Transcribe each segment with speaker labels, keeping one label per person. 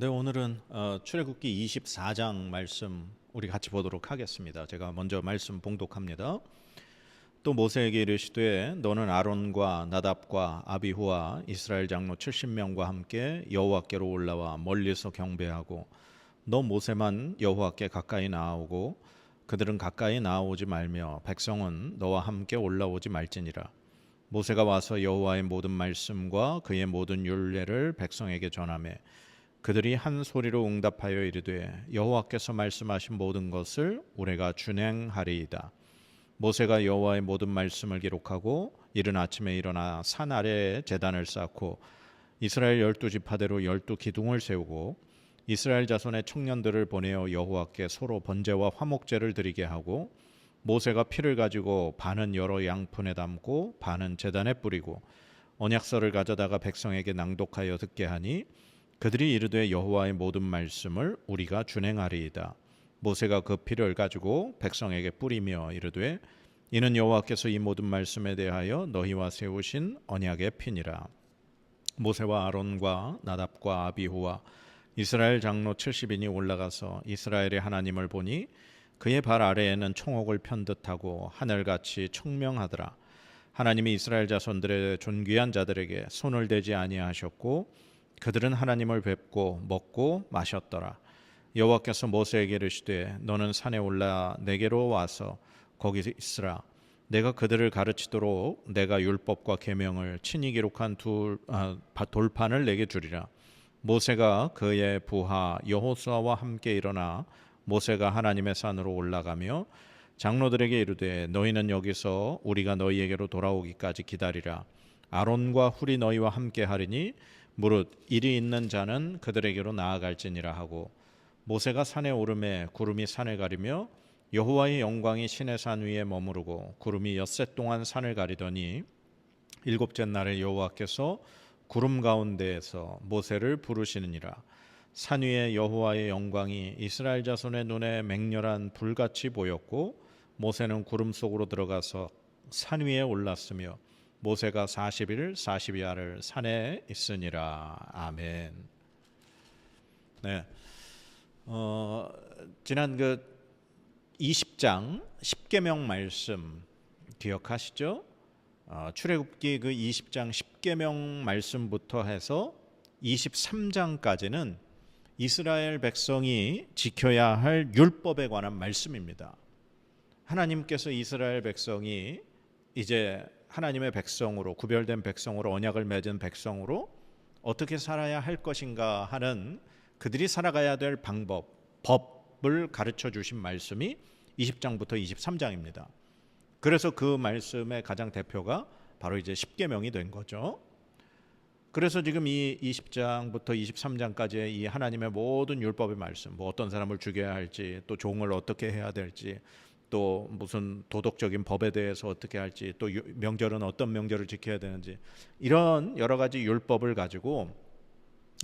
Speaker 1: 네, 오늘은 출애굽기 24장 말씀 우리 같이 보도록 하겠습니다. 제가 먼저 말씀 봉독합니다. 또 모세에게 이르시되 너는 아론과 나답과 아비후와 이스라엘 장로 70명과 함께 여호와께로 올라와 멀리서 경배하고 너 모세만 여호와께 가까이 나아오고 그들은 가까이 나아오지 말며 백성은 너와 함께 올라오지 말지니라. 모세가 와서 여호와의 모든 말씀과 그의 모든 율례를 백성에게 전하매 그들이 한 소리로 응답하여 이르되 여호와께서 말씀하신 모든 것을 우리가 준행하리이다. 모세가 여호와의 모든 말씀을 기록하고 이른 아침에 일어나 산 아래에 제단을 쌓고 이스라엘 12지파대로 12기둥을 세우고 이스라엘 자손의 청년들을 보내어 여호와께 서로 번제와 화목제를 드리게 하고 모세가 피를 가지고 반은 여러 양푼에 담고 반은 제단에 뿌리고 언약서를 가져다가 백성에게 낭독하여 듣게 하니 그들이 이르되 여호와의 모든 말씀을 우리가 준행하리이다. 모세가 그 피를 가지고 백성에게 뿌리며 이르되 이는 여호와께서 이 모든 말씀에 대하여 너희와 세우신 언약의 피니라. 모세와 아론과 나답과 아비후와 이스라엘 장로 70인이 올라가서 이스라엘의 하나님을 보니 그의 발 아래에는 총옥을 편 듯하고 하늘같이 청명하더라. 하나님이 이스라엘 자손들의 존귀한 자들에게 손을 대지 아니하셨고 그들은 하나님을 뵙고 먹고 마셨더라. 여호와께서 모세에게 이르시되 너는 산에 올라 내게로 와서 거기 있으라. 내가 그들을 가르치도록 내가 율법과 계명을 친히 기록한 돌판을 내게 주리라. 모세가 그의 부하 여호수아와 함께 일어나 모세가 하나님의 산으로 올라가며 장로들에게 이르되 너희는 여기서 우리가 너희에게로 돌아오기까지 기다리라. 아론과 훌이 너희와 함께 하리니 무릇 일이 있는 자는 그들에게로 나아갈지니라 하고 모세가 산에 오르매 구름이 산을 가리며 여호와의 영광이 시내 산 위에 머무르고 구름이 엿새 동안 산을 가리더니 일곱째 날에 여호와께서 구름 가운데에서 모세를 부르시느니라. 산 위에 여호와의 영광이 이스라엘 자손의 눈에 맹렬한 불같이 보였고 모세는 구름 속으로 들어가서 산 위에 올랐으며 모세가 40일 40야를 산에 있으니라. 아멘. 네, 지난 그 20장 10계명 말씀 기억하시죠? 출애굽기 그 20장 10계명 말씀부터 해서 23장까지는 이스라엘 백성이 지켜야 할 율법에 관한 말씀입니다. 하나님께서 이스라엘 백성이 이제 하나님의 백성으로 구별된 백성으로 언약을 맺은 백성으로 어떻게 살아야 할 것인가 하는 그들이 살아가야 될 방법, 법을 가르쳐 주신 말씀이 20장부터 23장입니다. 그래서 그 말씀의 가장 대표가 바로 이제 10계명이 된 거죠. 그래서 지금 이 20장부터 23장까지의 이 하나님의 모든 율법의 말씀, 뭐 어떤 사람을 죽여야 할지, 또 종을 어떻게 해야 될지, 또 무슨 도덕적인 법에 대해서 어떻게 할지, 또 명절은 어떤 명절을 지켜야 되는지, 이런 여러 가지 율법을 가지고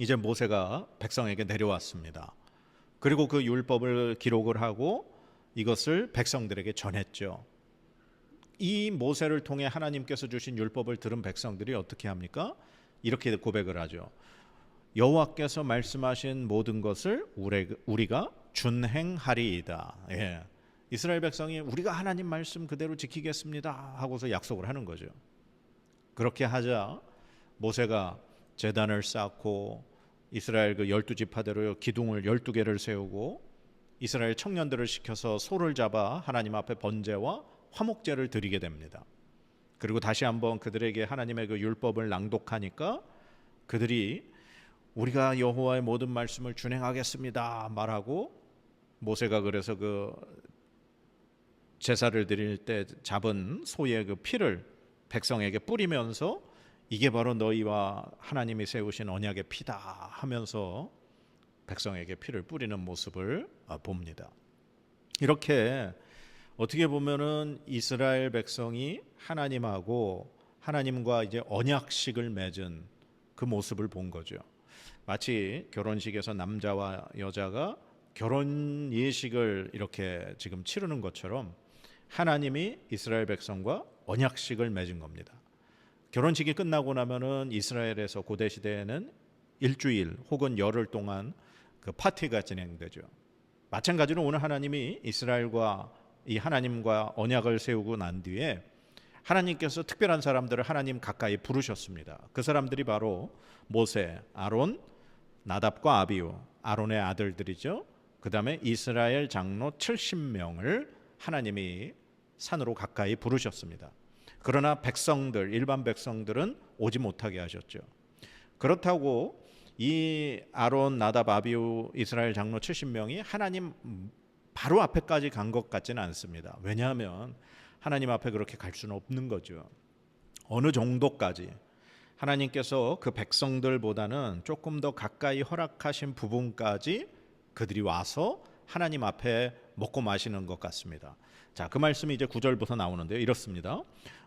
Speaker 1: 이제 모세가 백성에게 내려왔습니다. 그리고 그 율법을 기록을 하고 이것을 백성들에게 전했죠. 이 모세를 통해 하나님께서 주신 율법을 들은 백성들이 어떻게 합니까? 이렇게 고백을 하죠. 여호와께서 말씀하신 모든 것을 우리가 준행하리이다. 예. 이스라엘 백성이 우리가 하나님 말씀 그대로 지키겠습니다 하고서 약속을 하는 거죠. 그렇게 하자 모세가 제단을 쌓고 이스라엘 그 12지파대로 기둥을 12개를 세우고 이스라엘 청년들을 시켜서 소를 잡아 하나님 앞에 번제와 화목제를 드리게 됩니다. 그리고 다시 한번 그들에게 하나님의 그 율법을 낭독하니까 그들이 우리가 여호와의 모든 말씀을 준행하겠습니다 말하고 모세가 그래서 그 제사를 드릴 때 잡은 소의 그 피를 백성에게 뿌리면서 이게 바로 너희와 하나님이 세우신 언약의 피다 하면서 백성에게 피를 뿌리는 모습을 봅니다. 이렇게 어떻게 보면은 이스라엘 백성이 하나님과 이제 언약식을 맺은 그 모습을 본 거죠. 마치 결혼식에서 남자와 여자가 결혼 예식을 이렇게 지금 치르는 것처럼 하나님이 이스라엘 백성과 언약식을 맺은 겁니다. 결혼식이 끝나고 나면은 이스라엘에서 고대 시대에는 일주일 혹은 열흘 동안 그 파티가 진행되죠. 마찬가지로 오늘 하나님이 이스라엘과 이 하나님과 언약을 세우고 난 뒤에 하나님께서 특별한 사람들을 하나님 가까이 부르셨습니다. 그 사람들이 바로 모세, 아론, 나답과 아비후, 아론의 아들들이죠. 그 다음에 이스라엘 장로 70명을 하나님이 산으로 가까이 부르셨습니다. 그러나 백성들, 일반 백성들은 오지 못하게 하셨죠. 그렇다고 이 아론, 나답, 아비후, 이스라엘 장로 70명이 하나님 바로 앞에까지 간 것 같지는 않습니다. 왜냐하면 하나님 앞에 그렇게 갈 수는 없는 거죠. 어느 정도까지 하나님께서 그 백성들보다는 조금 더 가까이 허락하신 부분까지 그들이 와서 하나님 앞에 먹고 마시는 것 같습니다. 자, 그 말씀이 이제 9절부터 나오는데요. 이렇습니다.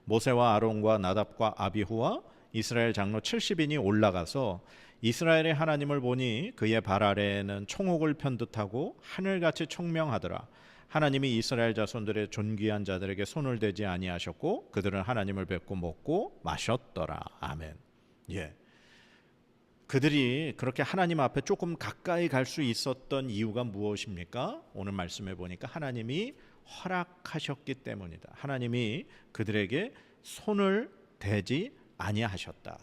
Speaker 1: 모세와 아론과 나답과 아비후와 이스라엘 장로 70인이 올라가서 이스라엘의 하나님을 보니 그의 발 아래에는 총옥을 편듯하고 하늘같이 총명하더라. 하나님이 이스라엘 자손들의 존귀한 자들에게 손을 대지 아니하셨고 그들은 하나님을 뵙고 먹고 마셨더라. 아멘. 예. 그들이 그렇게 하나님 앞에 조금 가까이 갈 수 있었던 이유가 무엇입니까? 오늘 말씀해 보니까 하나님이 허락하셨기 때문이다. 하나님이 그들에게 손을 대지 아니하셨다.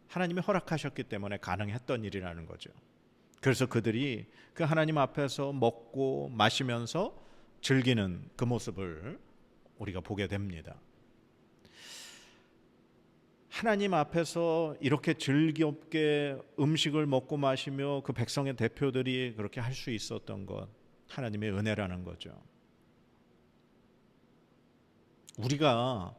Speaker 1: 하나님이 허락하셨기 때문에 가능했던 일이라는 거죠. 그래서 그들이 그 하나님 앞에서 먹고 마시면서 즐기는 그 모습을 우리가 보게 됩니다. 하나님 앞에서 이렇게 즐겁게 음식을 먹고 마시며 그 백성의 대표들이 그렇게 할 수 있었던 것, 하나님의 은혜라는 거죠. 우리가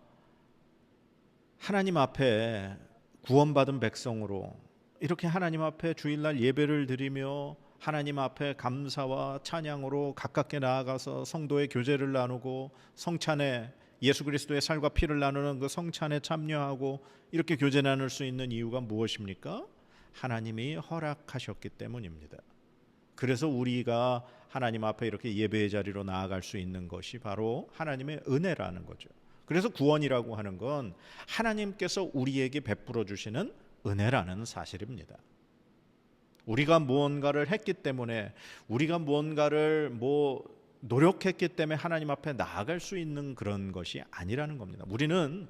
Speaker 1: 하나님 앞에 구원받은 백성으로 이렇게 하나님 앞에 주일날 예배를 드리며 하나님 앞에 감사와 찬양으로 가깝게 나아가서 성도의 교제를 나누고 성찬에 예수 그리스도의 살과 피를 나누는 그 성찬에 참여하고 이렇게 교제 나눌 수 있는 이유가 무엇입니까? 하나님이 허락하셨기 때문입니다. 그래서 우리가 하나님 앞에 이렇게 예배의 자리로 나아갈 수 있는 것이 바로 하나님의 은혜라는 거죠. 그래서 구원이라고 하는 건 하나님께서 우리에게 베풀어 주시는 은혜라는 사실입니다. 우리가 무언가를 했기 때문에 우리가 무언가를 노력했기 때문에 하나님 앞에 나아갈 수 있는 그런 것이 아니라는 겁니다. 우리는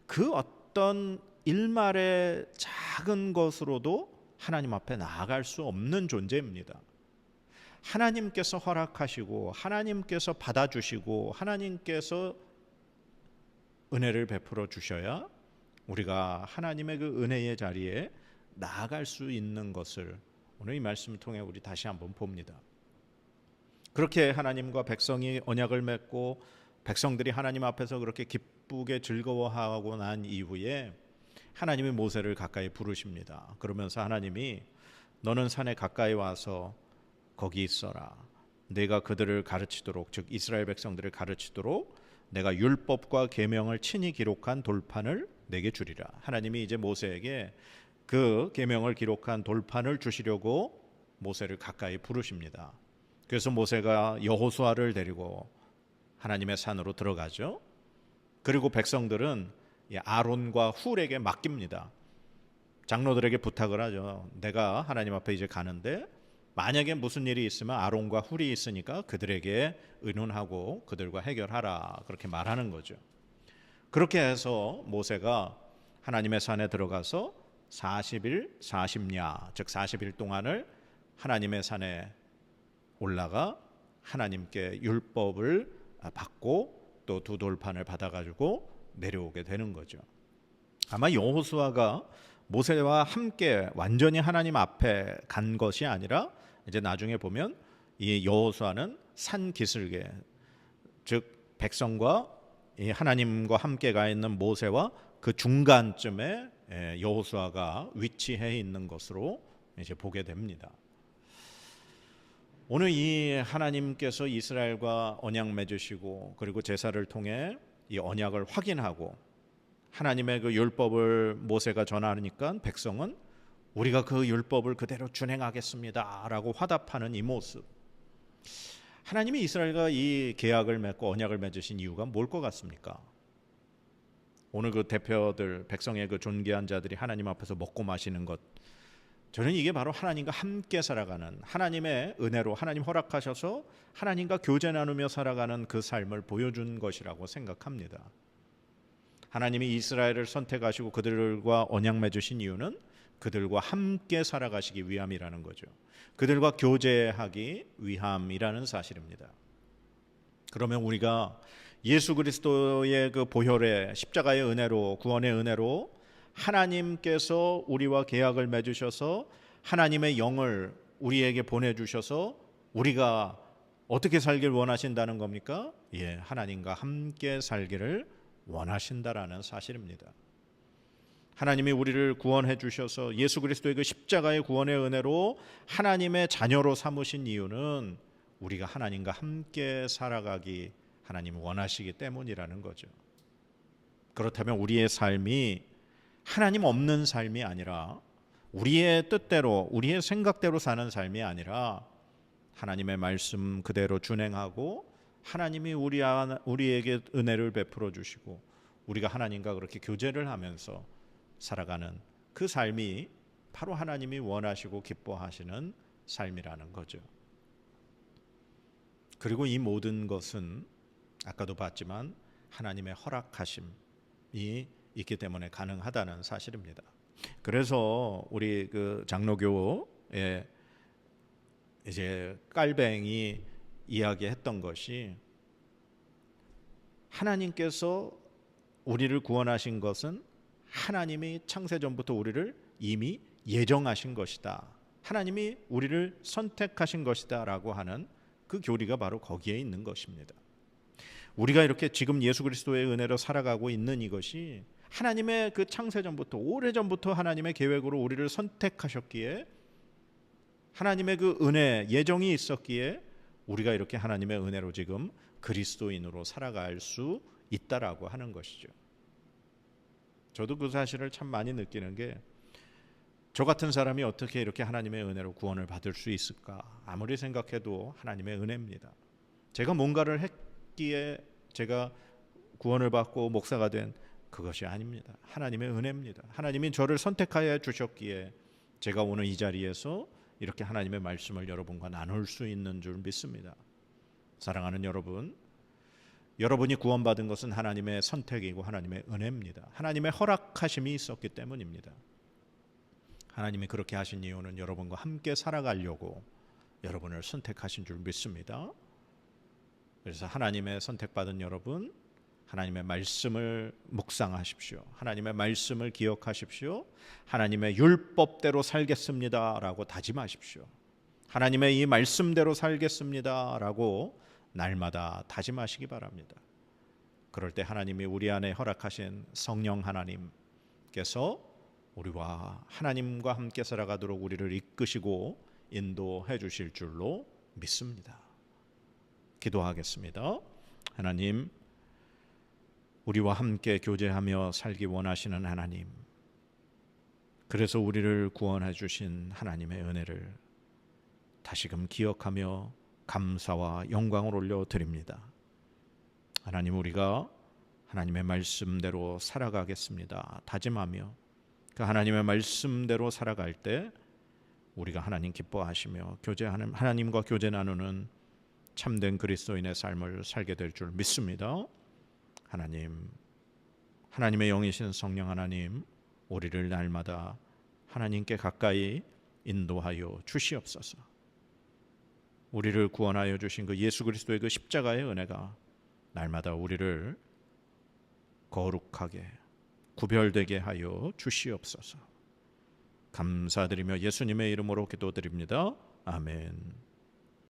Speaker 1: 그 어떤 일말의 작은 것으로도 하나님 앞에 나아갈 수 없는 존재입니다. 하나님께서 허락하시고 하나님께서 받아주시고 하나님께서 은혜를 베풀어 주셔야 우리가 하나님의 그 은혜의 자리에 나아갈 수 있는 것을 오늘 이 말씀을 통해 우리 다시 한번 봅니다. 그렇게 하나님과 백성이 언약을 맺고 백성들이 하나님 앞에서 그렇게 기쁘게 즐거워하고 난 이후에 하나님이 모세를 가까이 부르십니다. 그러면서 하나님이 너는 산에 가까이 와서 거기 있어라. 내가 그들을 가르치도록, 즉 이스라엘 백성들을 가르치도록 내가 율법과 계명을 친히 기록한 돌판을 내게 주리라. 하나님이 이제 모세에게 그 계명을 기록한 돌판을 주시려고 모세를 가까이 부르십니다. 그래서 모세가 여호수아를 데리고 하나님의 산으로 들어가죠. 그리고 백성들은 아론과 훌에게 맡깁니다. 장로들에게 부탁을 하죠. 내가 하나님 앞에 이제 가는데 만약에 무슨 일이 있으면 아론과 훌이 있으니까 그들에게 의논하고 그들과 해결하라. 그렇게 말하는 거죠. 그렇게 해서 모세가 하나님의 산에 들어가서 40일 40야 즉 40일 동안을 하나님의 산에 올라가 하나님께 율법을 받고 또 두 돌판을 받아가지고 내려오게 되는 거죠. 아마 여호수아가 모세와 함께 완전히 하나님 앞에 간 것이 아니라 이제 나중에 보면 이 여호수아는 산 기슭에 즉 백성과 이 하나님과 함께 가 있는 모세와 그 중간쯤에 여호수아가 위치해 있는 것으로 이제 보게 됩니다. 오늘 이 하나님께서 이스라엘과 언약 맺으시고 그리고 제사를 통해 이 언약을 확인하고 하나님의 그 율법을 모세가 전하니까 백성은 우리가 그 율법을 그대로 준행하겠습니다라고 화답하는 이 모습. 하나님이 이스라엘과 이 계약을 맺고 언약을 맺으신 이유가 뭘 것 같습니까? 오늘 그 대표들 백성의 그 존귀한 자들이 하나님 앞에서 먹고 마시는 것 저는 이게 바로 하나님과 함께 살아가는, 하나님의 은혜로 하나님 허락하셔서 하나님과 교제 나누며 살아가는 그 삶을 보여준 것이라고 생각합니다. 하나님이 이스라엘을 선택하시고 그들과 언약 맺으신 이유는 그들과 함께 살아가시기 위함이라는 거죠. 그들과 교제하기 위함이라는 사실입니다. 그러면 우리가 예수 그리스도의 그 보혈의 십자가의 은혜로, 구원의 은혜로 하나님께서 우리와 계약을 맺으셔서 하나님의 영을 우리에게 보내주셔서 우리가 어떻게 살길 원하신다는 겁니까? 예, 하나님과 함께 살기를 원하신다라는 사실입니다. 하나님이 우리를 구원해 주셔서 예수 그리스도의 그 십자가의 구원의 은혜로 하나님의 자녀로 삼으신 이유는 우리가 하나님과 함께 살아가기 하나님이 원하시기 때문이라는 거죠. 그렇다면 우리의 삶이 하나님 없는 삶이 아니라 우리의 뜻대로, 우리의 생각대로 사는 삶이 아니라 하나님의 말씀 그대로 준행하고 하나님이 우리에게 은혜를 베풀어 주시고 우리가 하나님과 그렇게 교제를 하면서 살아가는 그 삶이 바로 하나님이 원하시고 기뻐하시는 삶이라는 거죠. 그리고 이 모든 것은 아까도 봤지만 하나님의 허락하심이 있기 때문에 가능하다는 사실입니다. 그래서 우리 그 장로교에 이제 깔뱅이 이야기했던 것이 하나님께서 우리를 구원하신 것은 하나님이 창세전부터 우리를 이미 예정하신 것이다. 하나님이 우리를 선택하신 것이다 라고 하는 그 교리가 바로 거기에 있는 것입니다. 우리가 이렇게 지금 예수 그리스도의 은혜로 살아가고 있는 이것이 하나님의 그 창세전부터, 오래전부터 하나님의 계획으로 우리를 선택하셨기에 하나님의 그 은혜, 예정이 있었기에 우리가 이렇게 하나님의 은혜로 지금 그리스도인으로 살아갈 수 있다라고 하는 것이죠. 저도 그 사실을 참 많이 느끼는 게 저 같은 사람이 어떻게 이렇게 하나님의 은혜로 구원을 받을 수 있을까? 아무리 생각해도 하나님의 은혜입니다. 제가 뭔가를 했기에 제가 구원을 받고 목사가 된 그것이 아닙니다. 하나님의 은혜입니다. 하나님이 저를 선택하여 주셨기에 제가 오늘 이 자리에서 이렇게 하나님의 말씀을 여러분과 나눌 수 있는 줄 믿습니다. 사랑하는 여러분, 여러분이 구원받은 것은 하나님의 선택이고 하나님의 은혜입니다. 하나님의 허락하심이 있었기 때문입니다. 하나님이 그렇게 하신 이유는 여러분과 함께 살아가려고 여러분을 선택하신 줄 믿습니다. 그래서 하나님의 선택받은 여러분, 하나님의 말씀을 묵상하십시오. 하나님의 말씀을 기억하십시오. 하나님의 율법대로 살겠습니다라고 다짐하십시오. 하나님의 이 말씀대로 살겠습니다라고 날마다 다짐하시기 바랍니다. 그럴 때 하나님이 우리 안에 허락하신 성령 하나님께서 우리와 하나님과 함께 살아가도록 우리를 이끄시고 인도해 주실 줄로 믿습니다. 기도하겠습니다. 하나님, 우리와 함께 교제하며 살기 원하시는 하나님, 그래서 우리를 구원해 주신 하나님의 은혜를 다시금 기억하며 감사와 영광을 올려드립니다. 하나님, 우리가 하나님의 말씀대로 살아가겠습니다. 다짐하며 그 하나님의 말씀대로 살아갈 때 우리가 하나님 기뻐하시며 교제하는, 하나님과 교제 나누는 참된 그리스도인의 삶을 살게 될 줄 믿습니다. 하나님, 하나님의 영이신 성령 하나님, 우리를 날마다 하나님께 가까이 인도하여 주시옵소서. 우리를 구원하여 주신 그 예수 그리스도의 그 십자가의 은혜가 날마다 우리를 거룩하게 구별되게 하여 주시옵소서. 감사드리며 예수님의 이름으로 기도드립니다. 아멘.